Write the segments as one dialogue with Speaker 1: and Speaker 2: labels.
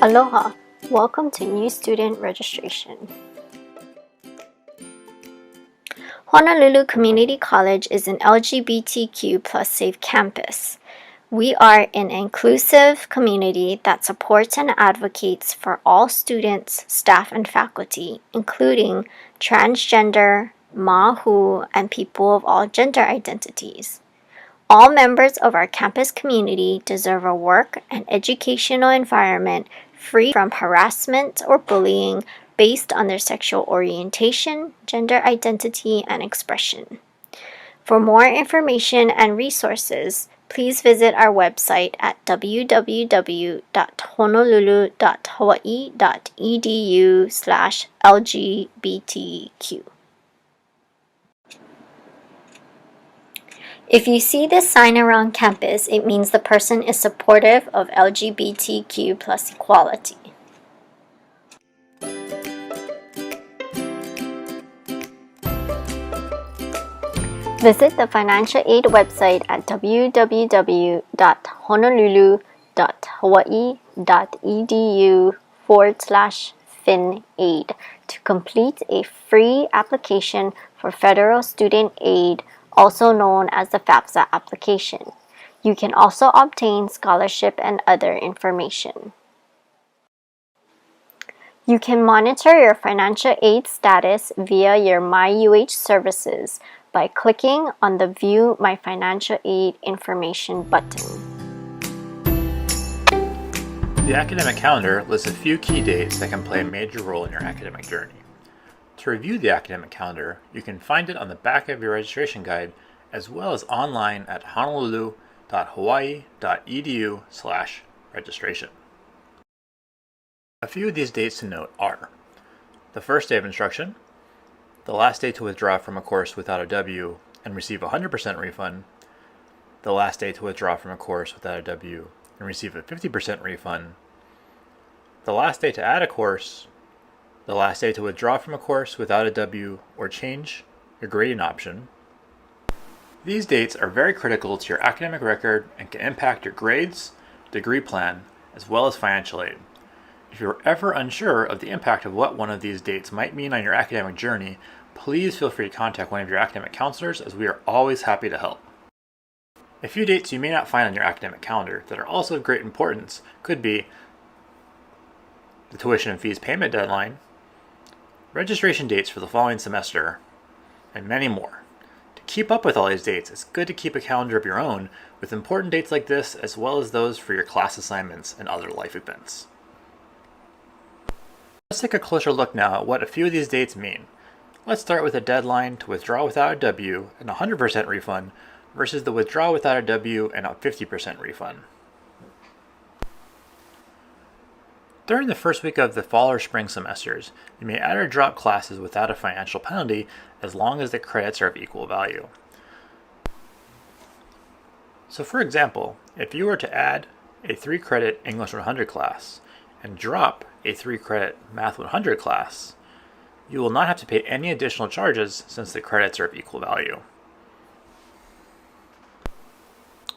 Speaker 1: Aloha! Welcome to new student registration. Honolulu Community College is an LGBTQ plus safe campus. We are an inclusive community that supports and advocates for all students, staff, and faculty, including transgender, mahu, and people of all gender identities. All members of our campus community deserve a work and educational environment free from harassment or bullying based on their sexual orientation, gender identity, and expression. For more information and resources, please visit our website at www.honolulu.hawaii.edu/LGBTQ. If you see this sign around campus, it means the person is supportive of LGBTQ plus equality. Visit the financial aid website at www.honolulu.hawaii.edu/finaid to complete a free application for federal student aid, also known as the FAFSA application. You can also obtain scholarship and other information. You can monitor your financial aid status via your MyUH services by clicking on the View My Financial Aid Information button.
Speaker 2: The academic calendar lists a few key dates that can play a major role in your academic journey. To review the academic calendar, you can find it on the back of your registration guide as well as online at honolulu.hawaii.edu/registration. A few of these dates to note are the first day of instruction, the last day to withdraw from a course without a W and receive a 100% refund, the last day to withdraw from a course without a W and receive a 50% refund, the last day to add a course, the last day to withdraw from a course without a W or change your grading option. These dates are very critical to your academic record and can impact your grades, degree plan, as well as financial aid. If you're ever unsure of the impact of what one of these dates might mean on your academic journey, please feel free to contact one of your academic counselors, as we are always happy to help. A few dates you may not find on your academic calendar that are also of great importance could be the tuition and fees payment deadline, registration dates for the following semester, and many more. To keep up with all these dates, it's good to keep a calendar of your own with important dates like this, as well as those for your class assignments and other life events. Let's take a closer look now at what a few of these dates mean. Let's start with a deadline to withdraw without a W and a 100% refund versus the withdraw without a W and a 50% refund. During the first week of the fall or spring semesters, you may add or drop classes without a financial penalty as long as the credits are of equal value. So for example, if you were to add a 3-credit English 100 class and drop a 3-credit Math 100 class, you will not have to pay any additional charges since the credits are of equal value.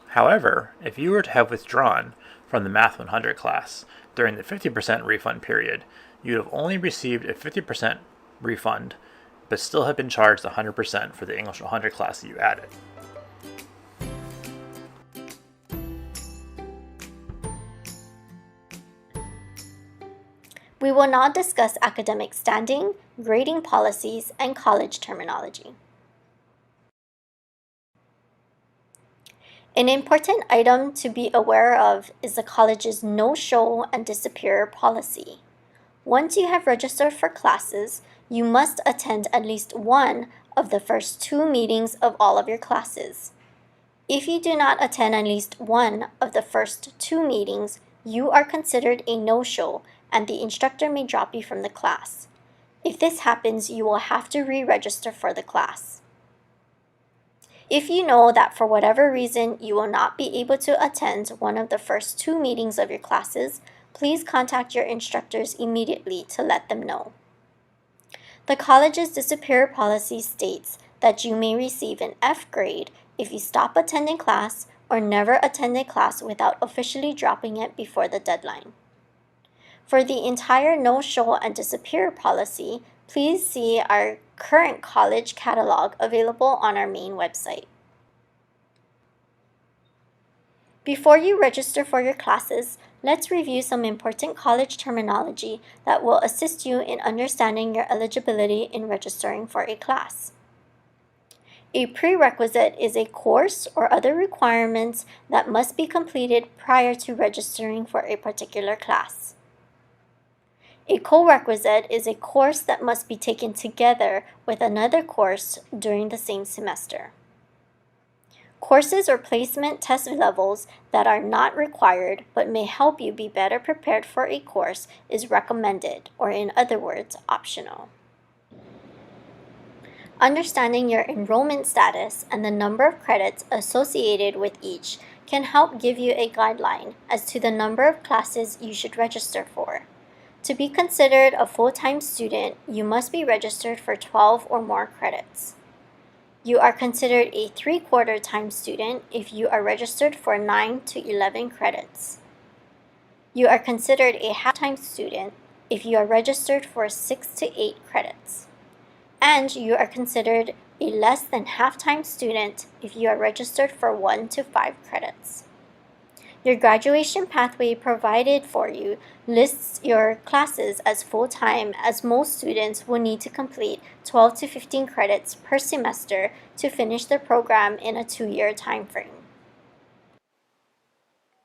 Speaker 2: However, if you were to have withdrawn from the Math 100 class during the 50% refund period, you would have only received a 50% refund, but still have been charged 100% for the English 100 class that you added.
Speaker 1: We will now discuss academic standing, grading policies, and college terminology. An important item to be aware of is the college's no-show and disappear policy. Once you have registered for classes, you must attend at least one of the first 2 meetings of all of your classes. If you do not attend at least one of the first 2 meetings, you are considered a no-show and the instructor may drop you from the class. If this happens, you will have to re-register for the class. If you know that for whatever reason you will not be able to attend one of the first 2 meetings of your classes, please contact your instructors immediately to let them know. The college's disappear policy states that you may receive an F grade if you stop attending class or never attended class without officially dropping it before the deadline. For the entire no show and disappear policy, please see our current college catalog available on our main website. Before you register for your classes, let's review some important college terminology that will assist you in understanding your eligibility in registering for a class. A prerequisite is a course or other requirements that must be completed prior to registering for a particular class. A co-requisite is a course that must be taken together with another course during the same semester. Courses or placement test levels that are not required but may help you be better prepared for a course is recommended, or in other words, optional. Understanding your enrollment status and the number of credits associated with each can help give you a guideline as to the number of classes you should register for. To be considered a full-time student, you must be registered for 12 or more credits. You are considered a 3/4 time student if you are registered for 9 to 11 credits. You are considered a half-time student if you are registered for 6 to 8 credits. And you are considered a less than half-time student if you are registered for 1 to 5 credits. Your graduation pathway provided for you lists your classes as full-time, as most students will need to complete 12 to 15 credits per semester to finish the program in a 2-year time frame.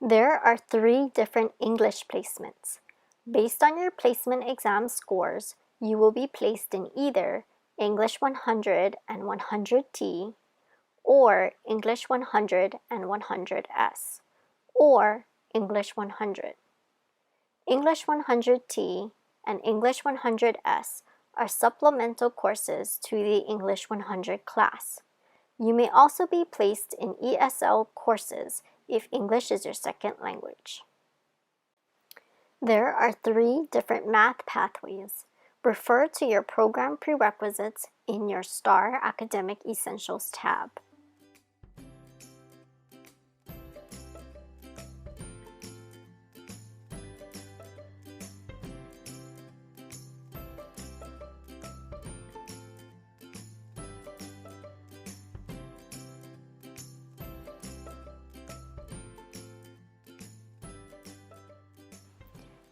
Speaker 1: There are 3 different English placements. Based on your placement exam scores, you will be placed in either English 100 and 100T or English 100 and 100S. Or English 100. English 100T and English 100S are supplemental courses to the English 100 class. You may also be placed in ESL courses if English is your second language. There are 3 different math pathways. Refer to your program prerequisites in your STAR Academic Essentials tab.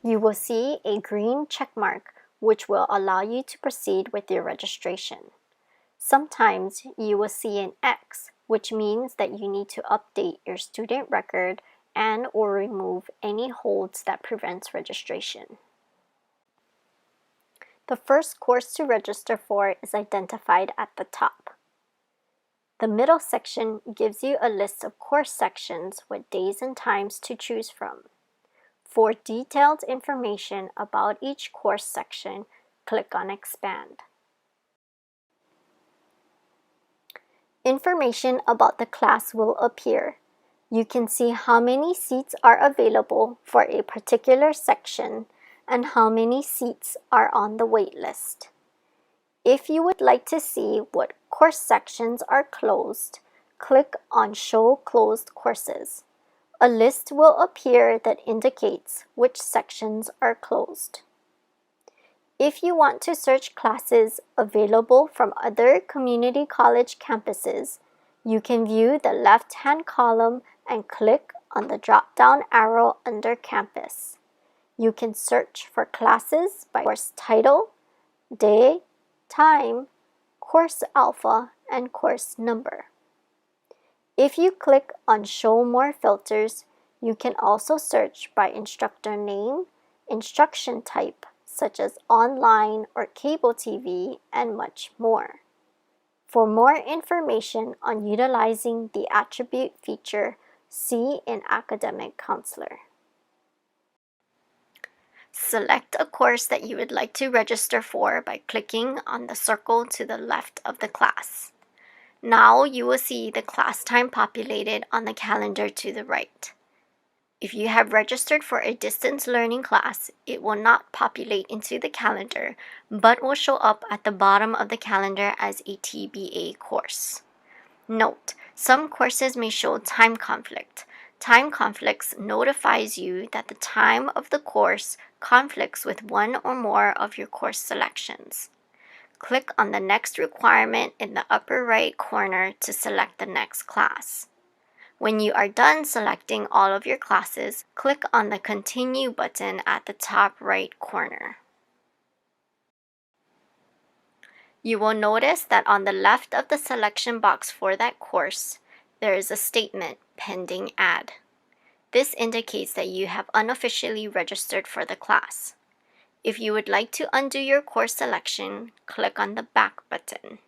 Speaker 1: You will see a green checkmark which will allow you to proceed with your registration. Sometimes you will see an X, which means that you need to update your student record and or remove any holds that prevents registration. The first course to register for is identified at the top. The middle section gives you a list of course sections with days and times to choose from. For detailed information about each course section, click on Expand. Information about the class will appear. You can see how many seats are available for a particular section and how many seats are on the wait list. If you would like to see what course sections are closed, click on Show Closed Courses. A list will appear that indicates which sections are closed. If you want to search classes available from other community college campuses, you can view the left-hand column and click on the drop-down arrow under Campus. You can search for classes by course title, day, time, course alpha, and course number. If you click on Show More Filters, you can also search by instructor name, instruction type, such as online or cable TV, and much more. For more information on utilizing the attribute feature, see an academic counselor. Select a course that you would like to register for by clicking on the circle to the left of the class. Now you will see the class time populated on the calendar to the right. If you have registered for a distance learning class, it will not populate into the calendar, but will show up at the bottom of the calendar as a TBA course. Note, some courses may show time conflict. Time conflicts notifies you that the time of the course conflicts with one or more of your course selections. Click on the next requirement in the upper right corner to select the next class. When you are done selecting all of your classes, click on the Continue button at the top right corner. You will notice that on the left of the selection box for that course, there is a statement, Pending Add. This indicates that you have unofficially registered for the class. If you would like to undo your course selection, click on the Back button.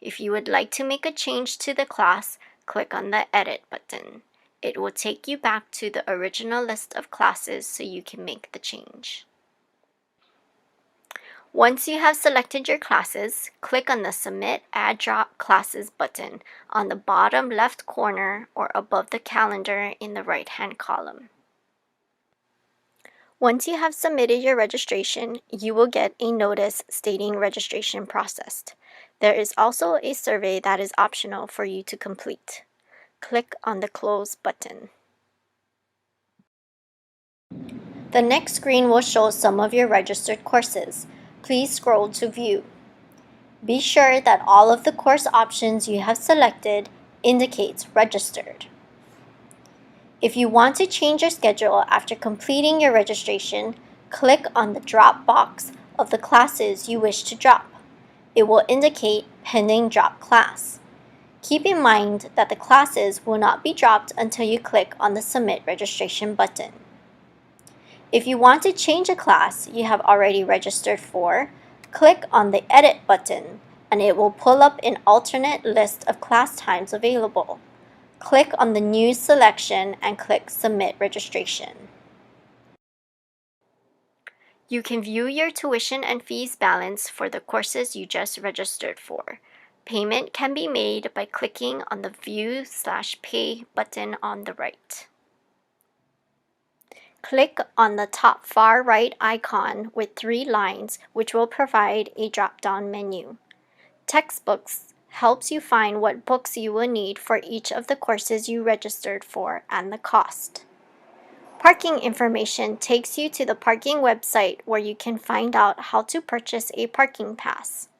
Speaker 1: If you would like to make a change to the class, click on the Edit button. It will take you back to the original list of classes so you can make the change. Once you have selected your classes, click on the Submit Add Drop Classes button on the bottom left corner or above the calendar in the right-hand column. Once you have submitted your registration, you will get a notice stating registration processed. There is also a survey that is optional for you to complete. Click on the Close button. The next screen will show some of your registered courses. Please scroll to view. Be sure that all of the course options you have selected indicates registered. If you want to change your schedule after completing your registration, click on the drop box of the classes you wish to drop. It will indicate Pending Drop Class. Keep in mind that the classes will not be dropped until you click on the Submit Registration button. If you want to change a class you have already registered for, click on the Edit button and it will pull up an alternate list of class times available. Click on the New selection and click Submit Registration. You can view your tuition and fees balance for the courses you just registered for. Payment can be made by clicking on the View/Pay button on the right. Click on the top far right icon with 3 lines, which will provide a drop-down menu. Textbooks helps you find what books you will need for each of the courses you registered for and the cost. Parking information takes you to the parking website where you can find out how to purchase a parking pass.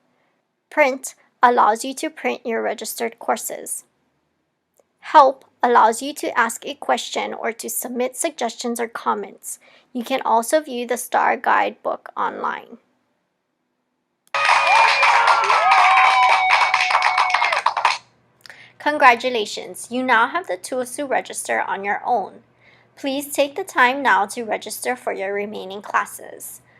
Speaker 1: Print allows you to print your registered courses. Help allows you to ask a question or to submit suggestions or comments. You can also view the STAR guidebook online. Congratulations! You now have the tools to register on your own. Please take the time now to register for your remaining classes.